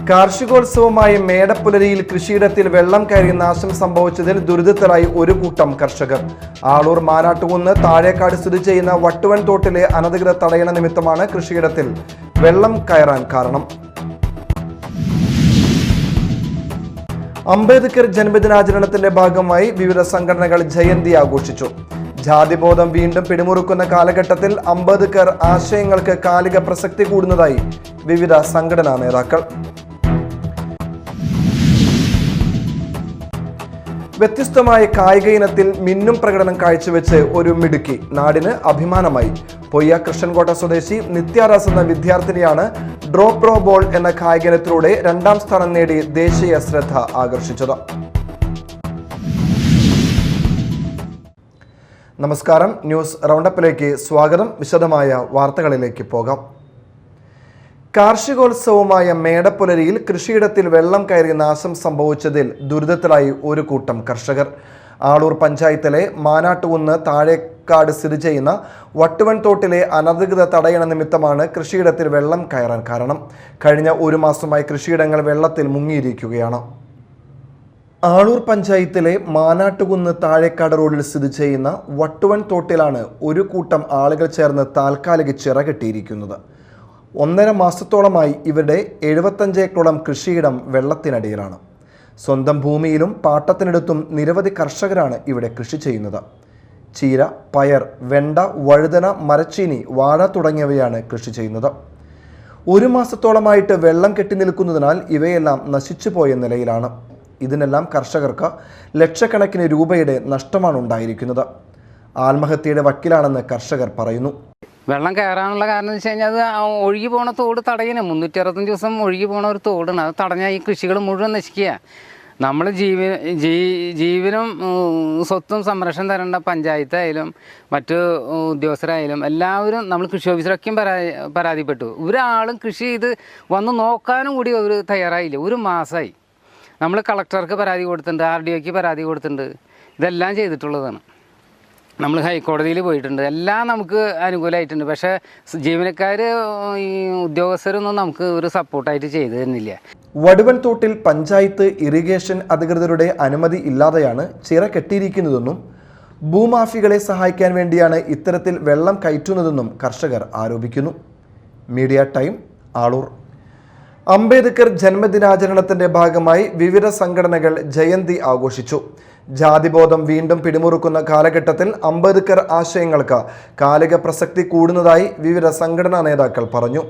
കാർഷികോത്സവമായ മേടപ്പുലരിയിൽ കൃഷിയിടത്തിൽ വെള്ളം കയറി നാശം സംഭവിച്ചതിൽ ദുരിതത്തിലായി ഒരു കൂട്ടം കർഷകർ. ആളൂർ മാനാട്ടുകുന്ന് താഴേക്കാട് സ്ഥിതി ചെയ്യുന്ന വട്ടുവൻ തോട്ടിലെ അനധികൃത തടയണ നിമിത്തമാണ് കൃഷിയിടത്തിൽ വെള്ളം കയറാൻ കാരണം. അംബേദ്കർ ജന്മദിനാചരണത്തിന്റെ ഭാഗമായി വിവിധ സംഘടനകൾ ജയന്തി ആഘോഷിച്ചു. ജാതിബോധം വീണ്ടും പിടിമുറുക്കുന്ന കാലഘട്ടത്തിൽ അംബേദ്കർ ആശയങ്ങൾക്ക് കാലിക പ്രസക്തി കൂടുന്നതായി വിവിധ സംഘടനാ നേതാക്കൾ. വ്യത്യസ്തമായ കായിക ഇനത്തിൽ മിന്നും പ്രകടനം കാഴ്ചവെച്ച് ഒരു മിടുക്കി നാടിന് അഭിമാനമായി. പൊയ്യ കൃഷ്ണൻകോട്ട സ്വദേശി നിത്യാദാസ് എന്ന വിദ്യാർത്ഥിനിയാണ് ഡ്രോപ്പ് ത്രോ ബോൾ എന്ന കായിക ഇനത്തിലൂടെ 2ാം സ്ഥാനം നേടി ദേശീയ ശ്രദ്ധ ആകർഷിച്ചത്. നമസ്കാരം, ന്യൂസ് റൗണ്ടപ്പിലേക്ക് സ്വാഗതം. വിശദമായ വാർത്തകളിലേക്ക് പോകാം. കാർഷികോത്സവമായ മേടപ്പുലരിയിൽ കൃഷിയിടത്തിൽ വെള്ളം കയറി നാശം സംഭവിച്ചതിൽ ദുരിതത്തിലായി ഒരു കൂട്ടം കർഷകർ. ആളൂർ പഞ്ചായത്തിലെ മാനാട്ടുകുന്ന് താഴേക്കാട് സ്ഥിതി ചെയ്യുന്ന വട്ടുവൻ തോട്ടിലെ അനധികൃത തടയണ നിമിത്തമാണ് കൃഷിയിടത്തിൽ വെള്ളം കയറാൻ കാരണം. കഴിഞ്ഞ ഒരു മാസമായി കൃഷിയിടങ്ങൾ വെള്ളത്തിൽ മുങ്ങിയിരിക്കുകയാണ്. ആളൂർ പഞ്ചായത്തിലെ മാനാട്ടുകുന്ന് താഴേക്കാട് റോഡിൽ സ്ഥിതി ചെയ്യുന്ന വട്ടുവൻ തോട്ടിലാണ് ഒരു കൂട്ടം ആളുകൾ ചേർന്ന് താൽക്കാലിക ചിറ കെട്ടിയിരിക്കുന്നത്. 1.5 മാസത്തോളമായി ഇവരുടെ 75 ഏക്കറോളം കൃഷിയിടം വെള്ളത്തിനടിയിലാണ്. സ്വന്തം ഭൂമിയിലും പാട്ടത്തിനെടുത്തും നിരവധി കർഷകരാണ് ഇവിടെ കൃഷി ചെയ്യുന്നത്. ചീര, പയർ, വെണ്ട, വഴുതന, മരച്ചീനി, വാഴ തുടങ്ങിയവയാണ് കൃഷി ചെയ്യുന്നത്. 1 മാസത്തോളമായിട്ട് വെള്ളം കെട്ടി നിൽക്കുന്നതിനാൽ ഇവയെല്ലാം നശിച്ചുപോയ നിലയിലാണ്. ഇതിനെല്ലാം കർഷകർക്ക് ലക്ഷക്കണക്കിന് രൂപയുടെ നഷ്ടമാണ് ഉണ്ടായിരിക്കുന്നത്. ആത്മഹത്യയുടെ വക്കിലാണെന്ന് കർഷകർ പറയുന്നു. വെള്ളം കയറാനുള്ള കാരണം എന്ന് വെച്ച് കഴിഞ്ഞാൽ അത് ഒഴുകി പോണ തോട് തടയണ 365 ദിവസം ഒഴുകി പോണ ഒരു തോടാണ്. അത് തടഞ്ഞാൽ ഈ കൃഷികൾ മുഴുവൻ നശിക്കുക. നമ്മൾ ജീവനും സ്വത്തും സംരക്ഷണം തരേണ്ട പഞ്ചായത്തായാലും മറ്റ് ഉദ്യോഗസ്ഥരായാലും എല്ലാവരും നമ്മൾ കൃഷി ഓഫീസറൊക്കെയും പരാതിപ്പെട്ടു. ഒരാളും കൃഷി ചെയ്ത് വന്ന് നോക്കാനും കൂടി അവർ തയ്യാറായില്ല. 1 മാസമായി നമ്മൾ കളക്ടർക്ക് പരാതി കൊടുത്തിട്ടുണ്ട്, RDOക്ക് പരാതി കൊടുത്തിട്ടുണ്ട്. ഇതെല്ലാം ചെയ്തിട്ടുള്ളതാണ്. നമ്മൾ ഹൈക്കോടതിയിൽ പോയിട്ടുണ്ട്. എല്ലാം നമുക്ക് അനുകൂലമായിട്ടുണ്ട്. പക്ഷേ ജീവനക്കാർ, ഈ ഉദ്യോഗസ്ഥരൊന്നും നമുക്ക് ഒരു സപ്പോർട്ടായിട്ട് ചെയ്തു തരുന്നില്ല. വടുവൻ തോട്ടിൽ പഞ്ചായത്ത് ഇറിഗേഷൻ അധികൃതരുടെ അനുമതി ഇല്ലാതെയാണ് ചിറ കെട്ടിയിരിക്കുന്നതെന്നും ഭൂമാഫികളെ സഹായിക്കാൻ വേണ്ടിയാണ് ഇത്തരത്തിൽ വെള്ളം കയറ്റുന്നതെന്നും കർഷകർ ആരോപിക്കുന്നു. Media time, Aloor. അംബേദ്കർ ജന്മദിനാചരണത്തിന്റെ ഭാഗമായി വിവിധ സംഘടനകൾ ജയന്തി ആഘോഷിച്ചു. ജാതിബോധം വീണ്ടും പിടിമുറുക്കുന്ന കാലഘട്ടത്തിൽ അംബേദ്കർ ആശയങ്ങൾക്ക് കാലിക പ്രസക്തി കൂടുന്നതായി വിവിധ സംഘടനാ നേതാക്കൾ പറഞ്ഞു.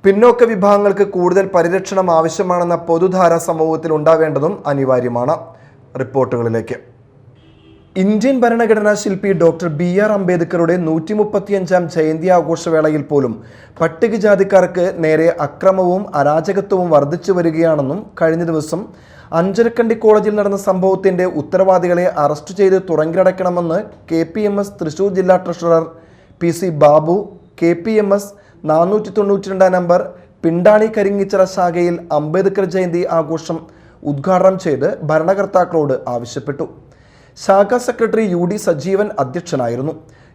പിന്നോക്ക വിഭാഗങ്ങൾക്ക് കൂടുതൽ പരിരക്ഷണം ആവശ്യമാണെന്ന പൊതുധാര സമൂഹത്തിൽ ഉണ്ടാവേണ്ടതും അനിവാര്യമാണ്. റിപ്പോർട്ടുകളിലേക്ക്. ഇന്ത്യൻ ഭരണഘടനാ ശില്പി ഡോക്ടർ BR അംബേദ്കറുടെ 135ാം ജയന്തി ആഘോഷവേളയിൽ പോലും പട്ടികജാതിക്കാർക്ക് നേരെ അക്രമവും അരാജകത്വവും വർദ്ധിച്ചു വരികയാണെന്നും കഴിഞ്ഞ ദിവസം അഞ്ചരക്കണ്ടി കോളേജിൽ നടന്ന സംഭവത്തിന്റെ ഉത്തരവാദികളെ അറസ്റ്റ് ചെയ്ത് തുറങ്കിലടയ്ക്കണമെന്ന് KPMS തൃശൂർ ജില്ലാ treasurer PC Babu KPMS 492 number Pindani Karingichira ശാഖയിൽ അംബേദ്കർ ജയന്തി ആഘോഷം ഉദ്ഘാടനം ചെയ്ത് ഭരണകർത്താക്കളോട് ആവശ്യപ്പെട്ടു. ശാഖാ സെക്രട്ടറി UD സജീവൻ അധ്യക്ഷനായിരുന്നു.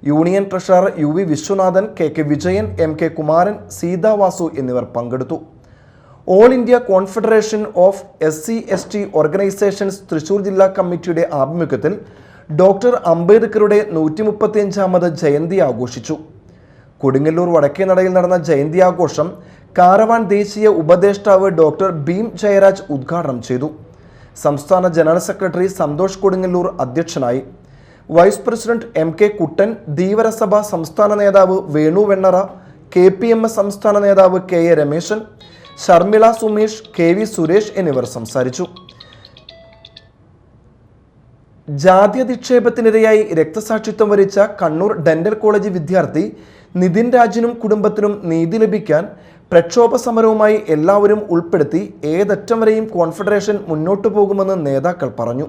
Union treasurer UV Viswanathan, KK Vijayan, MK Kumaran, Seetha Vasu എന്നിവർ പങ്കെടുത്തു. All India confederation of SC/ST organisations Thrissur ജില്ലാ കമ്മിറ്റിയുടെ ആഭിമുഖ്യത്തിൽ ഡോക്ടർ അംബേദ്കറുടെ 135ാമത് ജയന്തി ആഘോഷിച്ചു. കൊടുങ്ങല്ലൂർ വടക്കേനടയിൽ നടന്ന ജയന്തി ആഘോഷം കാരവാൻ ദേശീയ ഉപദേഷ്ടാവ് ഡോക്ടർ ഭീം ജയരാജ് ഉദ്ഘാടനം ചെയ്തു. സംസ്ഥാന ജനറൽ സെക്രട്ടറി സന്തോഷ് കൊടുങ്ങല്ലൂർ അധ്യക്ഷനായി. വൈസ് പ്രസിഡന്റ് MK കുട്ടൻ, ധീവരസഭ സംസ്ഥാന നേതാവ് വേണു വെണ്ണറ, KPMS സംസ്ഥാന നേതാവ് KA രമേശൻ, ശർമിള സുമേഷ്, KV സുരേഷ് എന്നിവർ സംസാരിച്ചു. ജാത്യധിക്ഷേപത്തിനിരയായി രക്തസാക്ഷിത്വം വരിച്ച കണ്ണൂർ ഡെന്റൽ കോളേജ് വിദ്യാർത്ഥി നിതിൻ രാജിനും കുടുംബത്തിനും നീതി ലഭിക്കാൻ പ്രക്ഷോഭ സമരവുമായി എല്ലാവരും ഉൾപ്പെടുത്തി ഏതറ്റം വരെയും കോൺഫെഡറേഷൻ മുന്നോട്ടു പോകുമെന്ന് നേതാക്കൾ പറഞ്ഞു.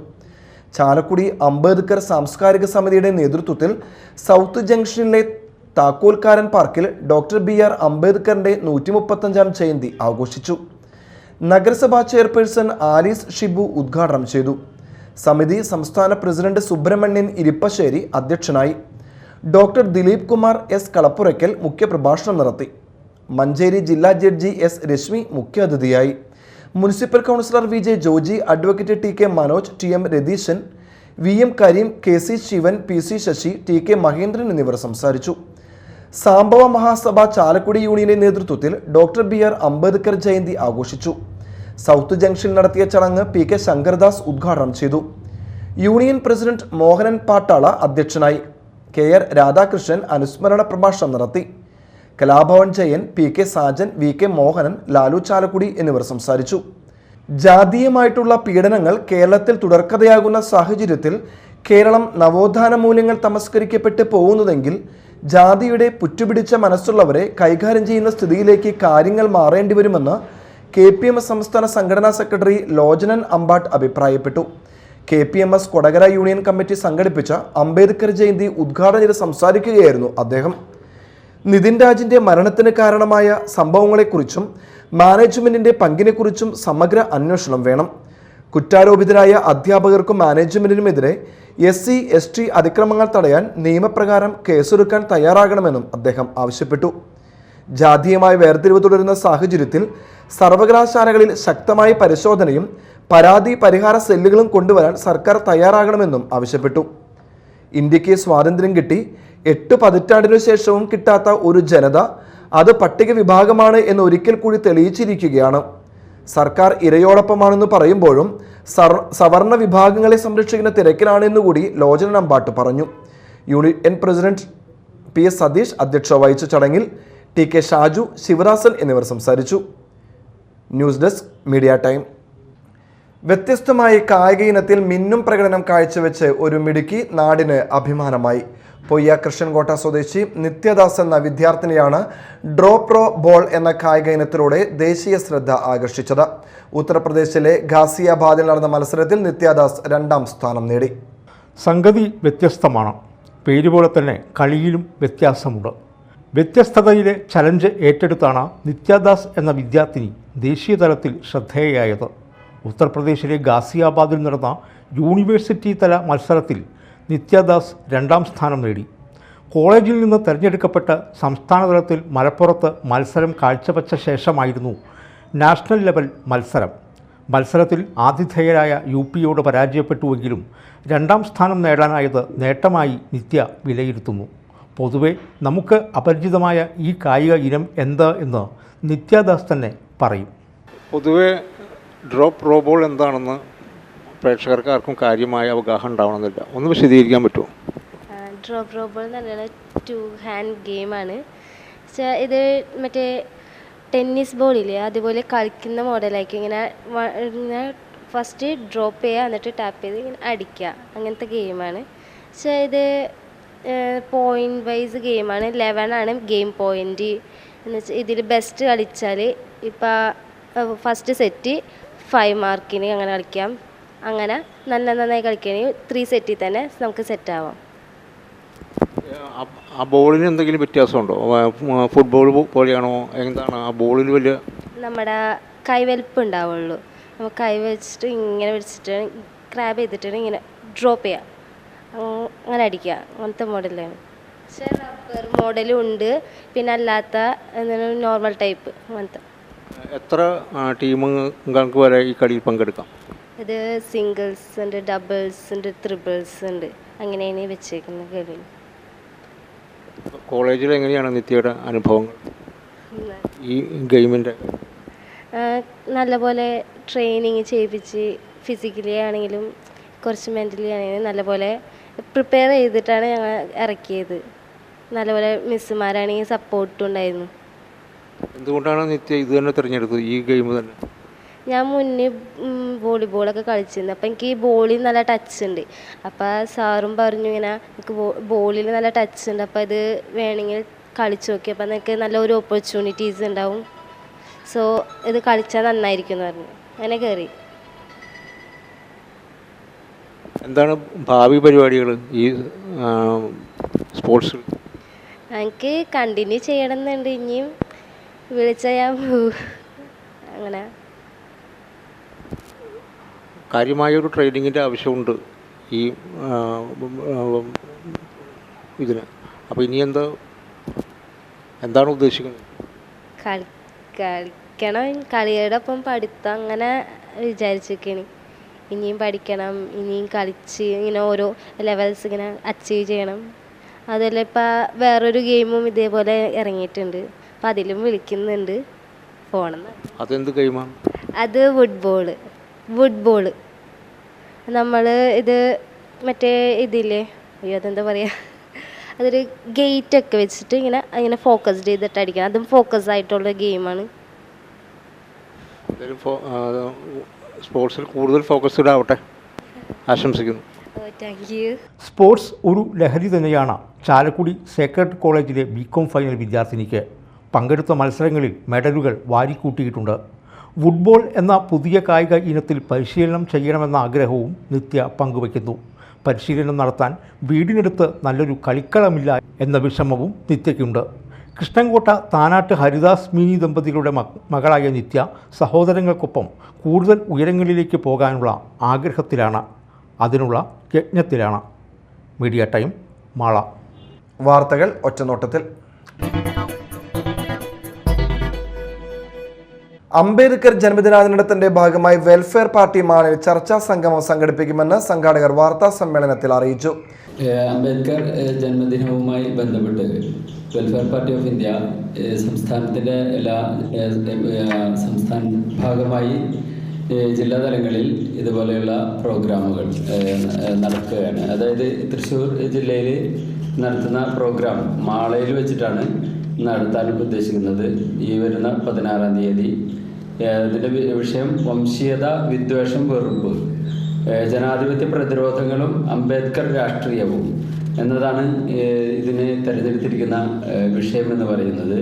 ചാലക്കുടി അംബേദ്കർ സാംസ്കാരിക സമിതിയുടെ നേതൃത്വത്തിൽ സൗത്ത് ജംഗ്ഷനിലെ താക്കോൽക്കാരൻ പാർക്കിൽ ഡോക്ടർ BR അംബേദ്കറിന്റെ 135ാം ജയന്തി ആഘോഷിച്ചു. നഗരസഭാ ചെയർപേഴ്സൺ ആലീസ് ഷിബു ഉദ്ഘാടനം ചെയ്തു. സമിതി സംസ്ഥാന പ്രസിഡന്റ് സുബ്രഹ്മണ്യൻ ഇരിപ്പശ്ശേരി അധ്യക്ഷനായി. ഡോക്ടർ ദിലീപ് കുമാർ S കളപ്പുരയ്ക്കൽ മുഖ്യപ്രഭാഷണം നടത്തി. മഞ്ചേരി ജില്ലാ ജഡ്ജി S രശ്മി മുഖ്യാതിഥിയായി. Municipal councillor V J Joji, advocate T K Manoj, T M Ratheeshan, V M Kareem, K C Sivan, P C Sasi, T K Mahendran എന്നിവർ സംസാരിച്ചു. സാംബവ മഹാസഭ ചാലക്കുടി യൂണിയന്റെ നേതൃത്വത്തിൽ doctor B R Ambedkar Jayanti ആഘോഷിച്ചു. സൗത്ത് ജംഗ്ഷനിൽ നടത്തിയ ചടങ്ങ് പി കെ ശങ്കർദാസ് ഉദ്ഘാടനം ചെയ്തു. യൂണിയൻ പ്രസിഡന്റ് മോഹനൻ പാട്ടാള അധ്യക്ഷനായി. കെ ആർ രാധാകൃഷ്ണൻ അനുസ്മരണ പ്രഭാഷണം നടത്തി. Kalabhavan Jayan, P K Sajan, V K Mohanan, Lalu Chalakudy എന്നിവർ സംസാരിച്ചു. ജാതീയമായിട്ടുള്ള പീഡനങ്ങൾ കേരളത്തിൽ തുടർക്കഥയാകുന്ന സാഹചര്യത്തിൽ കേരളം നവോത്ഥാന മൂല്യങ്ങൾ തമസ്കരിക്കപ്പെട്ട് പോകുന്നതെങ്കിൽ ജാതിയുടെ പുറ്റുപിടിച്ച മനസ്സുള്ളവരെ കൈകാര്യം ചെയ്യുന്ന സ്ഥിതിയിലേക്ക് കാര്യങ്ങൾ മാറേണ്ടി വരുമെന്ന് KPMS സംസ്ഥാന സംഘടനാ സെക്രട്ടറി ലോചനൻ അമ്പാട്ട് അഭിപ്രായപ്പെട്ടു. KPMS കൊടകര യൂണിയൻ കമ്മിറ്റി സംഘടിപ്പിച്ച അംബേദ്കർ ജയന്തി ഉദ്ഘാടനം ചെയ്ത് സംസാരിക്കുകയായിരുന്നു അദ്ദേഹം. നിതിൻ രാജിന്റെ മരണത്തിന് കാരണമായ സംഭവങ്ങളെക്കുറിച്ചും മാനേജ്മെന്റിന്റെ പങ്കിനെക്കുറിച്ചും സമഗ്ര അന്വേഷണം വേണം. കുറ്റാരോപിതരായ അധ്യാപകർക്കും മാനേജ്മെന്റിനുമെതിരെ SC, ST അതിക്രമങ്ങൾ തടയാൻ നിയമപ്രകാരം കേസെടുക്കാൻ തയ്യാറാകണമെന്നും അദ്ദേഹം ആവശ്യപ്പെട്ടു. ജാതീയമായ വേർതിരിവ് തുടരുന്ന സാഹചര്യത്തിൽ സർവകലാശാലകളിൽ ശക്തമായ പരിശോധനയും പരാതി പരിഹാര സെല്ലുകളും കൊണ്ടുവരാൻ സർക്കാർ തയ്യാറാകണമെന്നും ആവശ്യപ്പെട്ടു. ഇന്ത്യക്ക് സ്വാതന്ത്ര്യം കിട്ടി 8 പതിറ്റാണ്ടിനു ശേഷവും കിട്ടാത്ത ഒരു ജനത അത് പട്ടിക വിഭാഗമാണ് എന്ന് ഒരിക്കൽ കൂടി തെളിയിച്ചിരിക്കുകയാണ്. സർക്കാർ ഇരയോടൊപ്പമാണെന്ന് പറയുമ്പോഴും സവർണ വിഭാഗങ്ങളെ സംരക്ഷിക്കുന്ന തിരക്കിലാണെന്നുകൂടി ലോചനൻ അമ്പാട്ട് പറഞ്ഞു. യൂണിയൻ പ്രസിഡന്റ് PS സതീഷ് അധ്യക്ഷത വഹിച്ച ചടങ്ങിൽ TK ഷാജു, ശിവദാസൻ എന്നിവർ സംസാരിച്ചു. News desk media time. വ്യത്യസ്തമായ കായിക ഇനത്തിൽ മിന്നും പ്രകടനം കാഴ്ചവെച്ച് ഒരു മിടുക്കി നാടിന് അഭിമാനമായി. പൊയ്യ കൃഷ്ണൻകോട്ട സ്വദേശി നിത്യദാസ് എന്ന വിദ്യാർത്ഥിനിയാണ് ഡ്രോ ബോൾ എന്ന കായിക ഇനത്തിലൂടെ ദേശീയ ശ്രദ്ധ ആകർഷിച്ചത്. ഉത്തർപ്രദേശിലെ ഗാസിയാബാദിൽ നടന്ന മത്സരത്തിൽ നിത്യദാസ് 2ാം സ്ഥാനം നേടി. സംഗതി വ്യത്യസ്തമാണ്. പേരുപോലെ തന്നെ കളിയിലും വ്യത്യാസമുണ്ട്. വ്യത്യസ്തതയിലെ ചലഞ്ച് ഏറ്റെടുത്താണ് നിത്യദാസ് എന്ന വിദ്യാർത്ഥിനി ദേശീയ തലത്തിൽ ശ്രദ്ധേയയായത്. ഉത്തർപ്രദേശിലെ ഗാസിയാബാദിൽ നടന്ന യൂണിവേഴ്സിറ്റി തല മത്സരത്തിൽ നിത്യദാസ് 2ാം സ്ഥാനം നേടി. കോളേജിൽ നിന്ന് തിരഞ്ഞെടുക്കപ്പെട്ട് സംസ്ഥാന തലത്തിൽ മലപ്പുറത്ത് മത്സരം കാഴ്ചവെച്ച ശേഷമായിരുന്നു നാഷണൽ ലെവൽ മത്സരം. മത്സരത്തിൽ ആതിഥേയരായ UPയോട് പരാജയപ്പെട്ടുവെങ്കിലും 2ാം സ്ഥാനം നേടാനായത് നേട്ടമായി നിത്യ വിലയിരുത്തുന്നു. പൊതുവെ നമുക്ക് അപരിചിതമായ ഈ കായിക ഇനം എന്ത് എന്ന് നിത്യദാസ് തന്നെ പറയും. പൊതുവെ ഡ്രോ ബോൾ എന്താണെന്ന് പ്രേക്ഷകർക്ക് ആർക്കും കാര്യമായ അവഗാഹം ഉണ്ടാവണമെന്നില്ല. ഒന്ന് വിശദീകരിക്കാൻ പറ്റുമോ? ഡ്രോ ബോൾ എന്ന് പറഞ്ഞാൽ 2 ഹാൻഡ് ഗെയിമാണ്. ഇത് മറ്റേ ടെന്നീസ് ബോളില്ലേ അതുപോലെ കളിക്കുന്ന മോഡലായിരിക്കും. ഇങ്ങനെ ഫസ്റ്റ് ഡ്രോപ്പ് ചെയ്യുക, എന്നിട്ട് ടാപ്പ് ചെയ്ത് ഇങ്ങനെ അടിക്കുക, അങ്ങനത്തെ ഗെയിമാണ്. പക്ഷേ ഇത് പോയിൻ്റ് വൈസ് ഗെയിമാണ്. 11 ആണ് ഗെയിം പോയിൻ്റ് എന്ന് വെച്ചാൽ ഇതിൽ ബെസ്റ്റ് കളിച്ചാൽ ഇപ്പോൾ ഫസ്റ്റ് സെറ്റ് 5 മാർക്കിന് അങ്ങനെ കളിക്കാം. അങ്ങനെ നന്നായി കളിക്കുകയാണെങ്കിൽ 3 സെറ്റിൽ തന്നെ നമുക്ക് സെറ്റാവാം. ആ ബോളിന് എന്തെങ്കിലും വ്യത്യാസമുണ്ടോ? ഫുട്ബോൾ പോലെയാണോ? എന്താണ് ആ ബോളിൽ വലിയ നമ്മുടെ കൈവലിപ്പ് ഉണ്ടാവുള്ളൂ. നമ്മൾ കൈ വെച്ചിട്ട് ഇങ്ങനെ വെച്ചിട്ട് ക്രാബ് ചെയ്തിട്ടാണ് ഇങ്ങനെ ഡ്രോപ്പ് ചെയ്യുക, അങ്ങനെ അടിക്കുക, അങ്ങനത്തെ മോഡലാണ്. പക്ഷേ റബ്ബർ മോഡലും ഉണ്ട്, പിന്നെ അല്ലാത്ത നോർമൽ ടൈപ്പ് അങ്ങനത്തെ. എത്ര ടീമുകൾക്ക് വരെ ഈ കളിയിൽ പങ്കെടുക്കാം? ഇത് സിംഗിൾസ് ഉണ്ട്, ഡബിൾസ് ഉണ്ട്, ട്രിപ്പിൾസ് ഉണ്ട്, അങ്ങനെയാണ് വെച്ചേക്കുന്നത് കളി. കോളേജിൽ എങ്ങനെയാണ് നിത്യയുടെ അനുഭവങ്ങൾ ഈ ഗെയിമിൻ്റെ? നല്ലപോലെ ട്രെയിനിങ് ചെയ്യിപ്പിച്ച് ഫിസിക്കലി ആണെങ്കിലും കുറച്ച് മെൻ്റലി ആണെങ്കിലും നല്ലപോലെ പ്രിപ്പയർ ചെയ്തിട്ടാണ് ഞങ്ങൾ ഇറക്കിയത്. നല്ലപോലെ മിസ്സുമാരാണെങ്കിൽ സപ്പോർട്ടും ഉണ്ടായിരുന്നു. എന്തുകൊണ്ടാണ് നിത്യ ഇത് തന്നെ തിരഞ്ഞെടുത്തത്, ഈ ഗെയിം തന്നെ? ഞാൻ മുന്നേ വോളിബോളൊക്കെ കളിച്ചിരുന്നു. അപ്പം എനിക്ക് ബോളിൽ നല്ല ടച്ച് ഉണ്ട്. അപ്പോൾ സാറും പറഞ്ഞു ഇങ്ങനെ എനിക്ക് ബോളിൽ നല്ല ടച്ച് ഉണ്ട്, അപ്പോൾ ഇത് വേണമെങ്കിൽ കളിച്ച് നോക്കി, അപ്പോൾ നിനക്ക് നല്ല ഒരു ഓപ്പർച്യൂണിറ്റീസ് ഉണ്ടാവും, സോ ഇത് കളിച്ചാൽ നന്നായിരിക്കും എന്ന് പറഞ്ഞു. അങ്ങനെ കയറി. എന്താണ് ഭാവി പരിപാടികൾ ഈ സ്പോർട്സിൽ? എനിക്ക് കണ്ടിന്യൂ ചെയ്യണമെന്നുണ്ട്. ഇനിയും വിളിച്ചാൽ ഞാൻ അങ്ങനെ കാര്യമായൊരു ട്രെയിനിങ്ങിൻ്റെ ആവശ്യമുണ്ട് ഈ ഇതിന്. അപ്പോൾ ഇനി എന്താണ് ഉദ്ദേശിക്കുന്നത്? പഠിക്കണം, കളിയുടെ ഒപ്പം പഠിത്തം അങ്ങനെ വിചാരിച്ചിരിക്കണി. ഇനിയും പഠിക്കണം, ഇനിയും കളിച്ച് ഇങ്ങനെ ഓരോ ലെവൽസ് ഇങ്ങനെ അച്ചീവ് ചെയ്യണം. അതല്ല ഇപ്പം വേറൊരു ഗെയിമും ഇതേപോലെ ഇറങ്ങിയിട്ടുണ്ട്, അപ്പം അതിലും വിളിക്കുന്നുണ്ട് പോകണം. അതെന്ത് ഗെയിമാണ്? അത് വുഡ് ബോൾ. നമ്മൾ ഇത് മറ്റേ ഇതില്ലേ, അയ്യോ അതെന്താ പറയുക, അതൊരു ഗേറ്റൊക്കെ വെച്ചിട്ട് ഇങ്ങനെ ഫോക്കസ്ഡ് ചെയ്തിട്ട് അടിക്കണം. അതും ഫോക്കസ് ആയിട്ടുള്ള ഗെയിമാണ്. സ്പോർട്സിൽ കൂടുതൽ ഫോക്കസ്ഡ് ആവട്ടെ, ആശംസിക്കുന്നു. Thank you. സ്പോർട്സ് ഒരു ലഹരി തന്നെയാണ് ചാലക്കുടി സേക്രഡ് കോളേജിലെ ബികോം ഫൈനൽ വിദ്യാർത്ഥിനിക്ക്. പങ്കെടുത്ത മത്സരങ്ങളിൽ മെഡലുകൾ വാരിക്കൂട്ടിയിട്ടുണ്ട്. ഫുട്ബോൾ എന്ന പുതിയ കായിക ഇനത്തിൽ പരിശീലനം ചെയ്യണമെന്ന ആഗ്രഹവും നിത്യ പങ്കുവയ്ക്കുന്നു. പരിശീലനം നടത്താൻ വീടിനടുത്ത് നല്ലൊരു കളിക്കളമില്ല എന്ന വിഷമവും നിത്യയ്ക്കുണ്ട്. കൃഷ്ണൻകോട്ട താനാട്ട് ഹരിദാസ് മിനി ദമ്പതികളുടെ മകളായ നിത്യ സഹോദരങ്ങൾക്കൊപ്പം കൂടുതൽ ഉയരങ്ങളിലേക്ക് പോകാനുള്ള ആഗ്രഹത്തിലാണ്, അതിനുള്ള യജ്ഞത്തിലാണ്. Media time, Mala. വാർത്തകൾ ഒറ്റനോട്ടത്തിൽ. അംബേദ്കർ ജന്മദിനാചരണത്തിന്റെ ഭാഗമായി വെൽഫെയർ പാർട്ടി മാളിൽ ചർച്ചാ സംഗമം സംഘടിപ്പിക്കുമെന്ന് സംഘാടകർ വാർത്താ സമ്മേളനത്തിൽ അറിയിച്ചു. അംബേദ്കർ ജന്മദിനവുമായി ബന്ധപ്പെട്ട് വെൽഫെയർ പാർട്ടി ഓഫ് ഇന്ത്യ സംസ്ഥാനത്തിൻ്റെ എല്ലാ സംസ്ഥാന ഭാഗമായി ജില്ലാതലങ്ങളിൽ ഇതുപോലെയുള്ള പ്രോഗ്രാമുകൾ നടക്കുകയാണ്. അതായത് തൃശ്ശൂർ ജില്ലയിൽ നടത്തുന്ന പ്രോഗ്രാം മാളയിൽ വെച്ചിട്ടാണ് നടത്താൻ ഉദ്ദേശിക്കുന്നത്. ഈ വരുന്ന 16-ാം തീയതി. ഇതിൻ്റെ വിഷയം വംശീയത, വിദ്വേഷം, വെറുപ്പ്, ജനാധിപത്യ പ്രതിരോധങ്ങളും അംബേദ്കർ രാഷ്ട്രീയവും എന്നതാണ് ഇതിന് തിരഞ്ഞെടുത്തിരിക്കുന്ന വിഷയം എന്ന് പറയുന്നത്.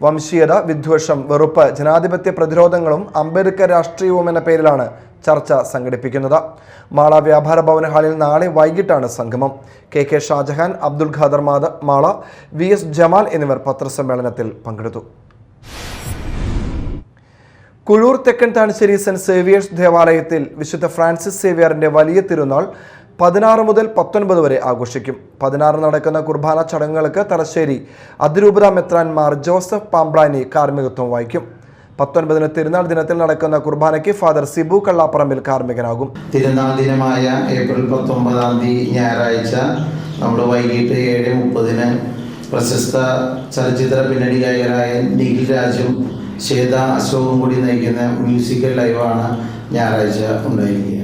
വംശീയത, വിദ്വേഷം, വെറുപ്പ്, ജനാധിപത്യ പ്രതിരോധങ്ങളും അംബേദ്കർ രാഷ്ട്രീയവും എന്ന പേരിലാണ് ചർച്ച സംഘടിപ്പിക്കുന്നത്. മാള വ്യാപാര ഭവൻ ഹാളിൽ നാളെ വൈകിട്ടാണ് സംഗമം. കെ ഷാജഹാൻ, അബ്ദുൽ ഖാദർ മാള, VS ജമാൽ എന്നിവർ പത്രസമ്മേളനത്തിൽ പങ്കെടുത്തു. കുഴൂർ തെക്കൻ താണശ്ശേരി സെന്റ് സേവിയേഴ്സ് ദേവാലയത്തിൽ വിശുദ്ധ ഫ്രാൻസിസ് സേവ്യറിന്റെ വലിയ തിരുനാൾ 16 മുതൽ 19 വരെ ആഘോഷിക്കും. 16 നടക്കുന്ന കുർബാന ചടങ്ങുകൾക്ക് തലശ്ശേരി അതിരൂപത മെത്രാൻമാർ ജോസഫ് പാംബ്ലാനി കാർമ്മികത്വം വഹിക്കും. 19 തിരുനാൾ ദിനത്തിൽ നടക്കുന്ന കുർബാനയ്ക്ക് ഫാദർ സിബു കള്ളാപ്പറമ്പിൽ കാർമ്മികനാകും. തിരുനാൾ ദിനമായ ഏപ്രിൽ 19-ാം തീയതി ഞായറാഴ്ച നമ്മൾ വൈകിട്ട് 7:30 പ്രശസ്ത ചലച്ചിത്ര പിന്നണി ഗായകരായ നിഖിൽ രാജും ശ്വേത അശോകും കൂടി നയിക്കുന്ന മ്യൂസിക്കൽ ലൈവാണ് ഞായറാഴ്ച ഉണ്ടായിരിക്കുക.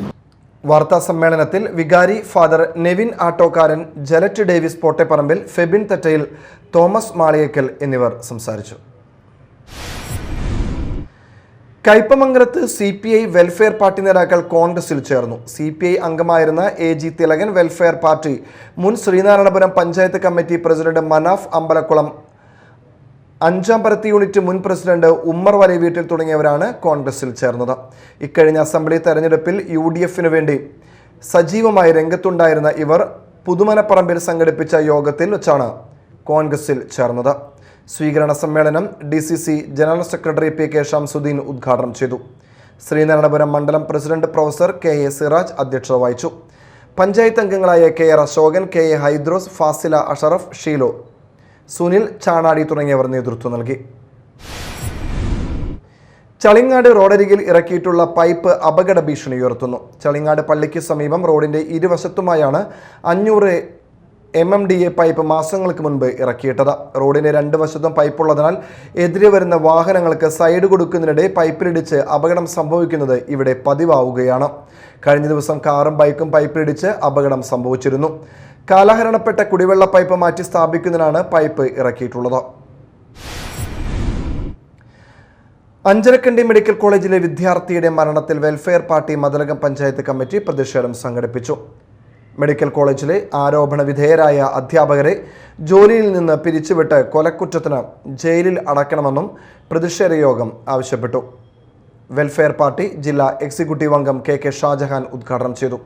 വാർത്താ സമ്മേളനത്തിൽ വികാരി father Nevin Attokkaran, ജലറ്റ് Davis പോട്ടേപ്പറമ്പിൽ, Febin Thettayil, Thomas Maliyekkal എന്നിവർ സംസാരിച്ചു. കയ്പമംഗലത്ത് CPI വെൽഫെയർ പാർട്ടി നേതാക്കൾ കോൺഗ്രസിൽ ചേർന്നു. CPI അംഗമായിരുന്ന AG തിലകൻ, വെൽഫെയർ പാർട്ടി മുൻ ശ്രീനാരായണപുരം പഞ്ചായത്ത് കമ്മിറ്റി പ്രസിഡന്റ് മനാഫ് അമ്പലക്കുളം, 5-ാം പരത്തി യൂണിറ്റ് മുൻ പ്രസിഡന്റ് ഉമ്മർ വലിയ വീട്ടിൽ തുടങ്ങിയവരാണ് കോൺഗ്രസിൽ ചേർന്നത്. ഇക്കഴിഞ്ഞ അസംബ്ലി തെരഞ്ഞെടുപ്പിൽ UDFിനു വേണ്ടി സജീവമായി രംഗത്തുണ്ടായിരുന്ന ഇവർ പുതുമനപ്പറമ്പിൽ സംഘടിപ്പിച്ച യോഗത്തിൽ വെച്ചാണ് കോൺഗ്രസിൽ ചേർന്നത്. സ്വീകരണ സമ്മേളനം DCC general secretary PK Shamsuddin ഉദ്ഘാടനം ചെയ്തു. ശ്രീനാരായണപുരം മണ്ഡലം പ്രസിഡന്റ് പ്രൊഫസർ KA സിറാജ് അധ്യക്ഷത വഹിച്ചു. പഞ്ചായത്ത് അംഗങ്ങളായ KR അശോകൻ, KA ഹൈദ്രോസ്, ഫാസില അഷറഫ്, ഷീലോ, സുനിൽ ചാണാടി തുടങ്ങിയവർ നേതൃത്വം നൽകി. ചളിങ്ങാട് റോഡരികിൽ ഇറക്കിയിട്ടുള്ള പൈപ്പ് അപകട ഭീഷണി ഉയർത്തുന്നു. ചളിങ്ങാട് പള്ളിക്ക് സമീപം റോഡിന്റെ ഇരുവശത്തുമായാണ് 500 MMDA പൈപ്പ് മാസങ്ങൾക്ക് മുൻപ് ഇറക്കിയിട്ടത്. റോഡിന്റെ 2 വശത്തും പൈപ്പുള്ളതിനാൽ എതിരെ വരുന്ന വാഹനങ്ങൾക്ക് സൈഡ് കൊടുക്കുന്നതിനിടെ പൈപ്പിലിടിച്ച് അപകടം സംഭവിക്കുന്നത് ഇവിടെ പതിവാവുകയാണ്. കഴിഞ്ഞ ദിവസം കാറും ബൈക്കും പൈപ്പിലിടിച്ച് അപകടം സംഭവിച്ചിരുന്നു. കാലഹരണപ്പെട്ട കുടിവെള്ള പൈപ്പ് മാറ്റി സ്ഥാപിക്കുന്നതിനാണ് പൈപ്പ് ഇറക്കിയിട്ടുള്ളത്. അഞ്ചരക്കണ്ടി മെഡിക്കൽ കോളേജിലെ വിദ്യാർത്ഥിയുടെ മരണത്തിൽ welfare party Mathilakam panchayat committee പ്രതിഷേധം സംഘടിപ്പിച്ചു. മെഡിക്കൽ കോളേജിലെ ആരോപണ വിധേയരായ അധ്യാപകരെ ജോലിയിൽ നിന്ന് പിരിച്ചുവിട്ട് കൊലക്കുറ്റത്തിന് ജയിലിൽ അടയ്ക്കണമെന്നും പ്രതിഷേധ യോഗം ആവശ്യപ്പെട്ടു. വെൽഫെയർ പാർട്ടി ജില്ലാ എക്സിക്യൂട്ടീവ് അംഗം KK ഷാജഹാൻ ഉദ്ഘാടനം ചെയ്തു.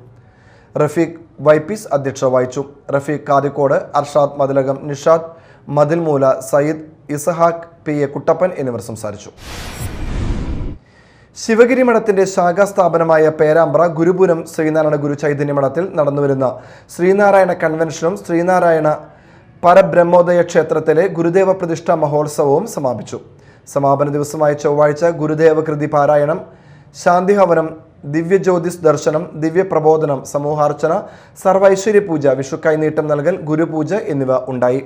റഫീഖ് വൈപ്പീസ് അധ്യക്ഷത വഹിച്ചു. റഫീഖ് കാതിക്കോട്, അർഷാദ് മതിലകം, നിഷാദ് മതിൽമൂല, സയ്യിദ് ഇസഹാഖ്, PA കുട്ടപ്പൻ എന്നിവർ സംസാരിച്ചു. ശിവഗിരി മഠത്തിന്റെ ശാഖാസ്ഥാപനമായ പേരാമ്പ്ര ഗുരുപുരം ശ്രീനാരായണ ഗുരു ചൈതന്യ മഠത്തിൽ നടന്നുവരുന്ന ശ്രീനാരായണ കൺവെൻഷനും ശ്രീനാരായണ പരബ്രഹ്മോദയ ക്ഷേത്രത്തിലെ ഗുരുദേവ പ്രതിഷ്ഠാ മഹോത്സവവും സമാപിച്ചു. സമാപന ദിവസമായ ചൊവ്വാഴ്ച ഗുരുദേവ കൃതി പാരായണം, ശാന്തിഹവനം, ദിവ്യജ്യോതിസ് ദർശനം, ദിവ്യപ്രബോധനം, സമൂഹാർച്ചന, സർവൈശ്വര്യ പൂജ, വിഷു കൈനീട്ടം നൽകൽ, ഗുരുപൂജ എന്നിവ ഉണ്ടായി.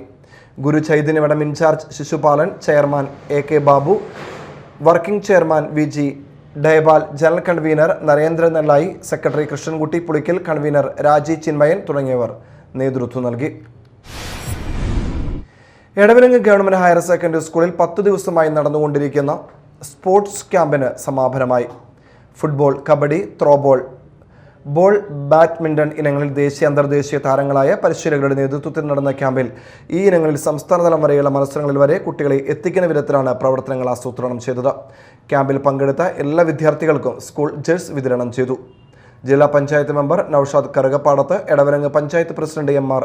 Guru Chaitanyamadham in charge Shishupalan, chairman AK Babu, working chairman VG Dayabal, general convener Narendran Nellayi, secretary Krishnankutty Pulickal, convener Raji Chinmayan തുടങ്ങിയവർ നേതൃത്വം നൽകി. എടവിലങ്ങ് ഗവൺമെന്റ് ഹയർ സെക്കൻഡറി സ്കൂളിൽ 10 ദിവസമായി നടന്നുകൊണ്ടിരിക്കുന്ന സ്പോർട്സ് ക്യാമ്പിന് സമാപനമായി. Football, kabaddi, throwball, ball, badminton ഇനങ്ങളിൽ ദേശീയ അന്തർദേശീയ താരങ്ങളായ പരിശീലകരുടെ നേതൃത്വത്തിൽ നടന്ന ക്യാമ്പിൽ ഈ ഇനങ്ങളിൽ സംസ്ഥാനതലം വരെയുള്ള മത്സരങ്ങളിൽ വരെ കുട്ടികളെ എത്തിക്കുന്ന വിധത്തിലാണ് പ്രവർത്തനങ്ങൾ ആസൂത്രണം ചെയ്തത്. ക്യാമ്പിൽ പങ്കെടുത്ത എല്ലാ വിദ്യാർത്ഥികൾക്കും സ്കൂൾ ജേഴ്സി വിതരണം ചെയ്തു. ജില്ലാ panchayat member Noushad Karukappadath, Edavilangu panchayat president MR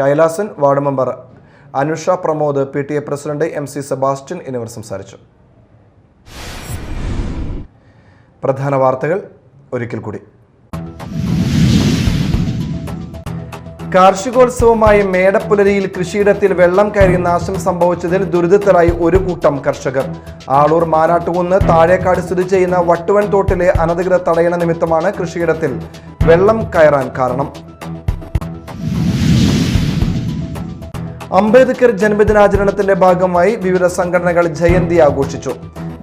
Kailasan, ward member Anusha Pramod, PTA president MC Sebastian എന്നിവർ സംസാരിച്ചു. പ്രധാന വാർത്തകൾ ഒരിക്കൽ കൂടി. കാർഷികോത്സവമായി മേടപ്പുലരിയിൽ കൃഷിയിടത്തിൽ വെള്ളം കയറി നാശം സംഭവിച്ചതിൽ ദുരിതത്തിലായി ഒരു കൂട്ടം കർഷകർ. ആളൂർ മാനാട്ടുകുന്ന് താഴേക്കാട് സ്ഥിതി ചെയ്യുന്ന വട്ടുവൻ തോട്ടിലെ അനധികൃത തടയണ നിമിത്തമാണ് കൃഷിയിടത്തിൽ വെള്ളം കയറാൻ കാരണം. അംബേദ്കർ ജന്മദിനാചരണത്തിന്റെ ഭാഗമായി വിവിധ സംഘടനകൾ ജയന്തി ആഘോഷിച്ചു.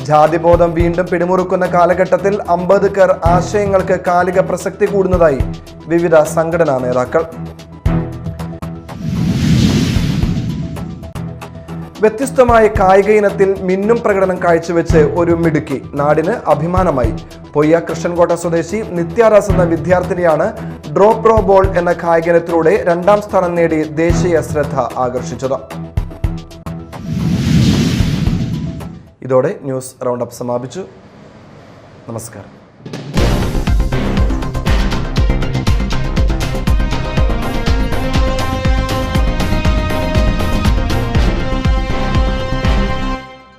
ജാതിബോധം വീണ്ടും പിടിമുറുക്കുന്ന കാലഘട്ടത്തിൽ അംബേദ്കർ ആശയങ്ങൾക്ക് കാലിക പ്രസക്തി കൂടുന്നതായി വിവിധ സംഘടനാ നേതാക്കൾ. വ്യത്യസ്തമായ കായിക ഇനത്തിൽ മിന്നും പ്രകടനം കാഴ്ചവെച്ച് ഒരു മിടുക്കി, നാടിന് അഭിമാനമായി. പൊയ്യ കൃഷ്ണൻകോട്ട സ്വദേശി നിത്യാദാസ് എന്ന വിദ്യാർത്ഥിനിയാണ് ഡ്രോപ്പ് ത്രോ ബോൾ എന്ന കായിക ഇനത്തിലൂടെ 2ാം സ്ഥാനം നേടി ദേശീയ ശ്രദ്ധ ആകർഷിച്ചത്. ഇതോടെ ന്യൂസ് റൗണ്ടപ്പ് സമാപിച്ചു. നമസ്കാരം.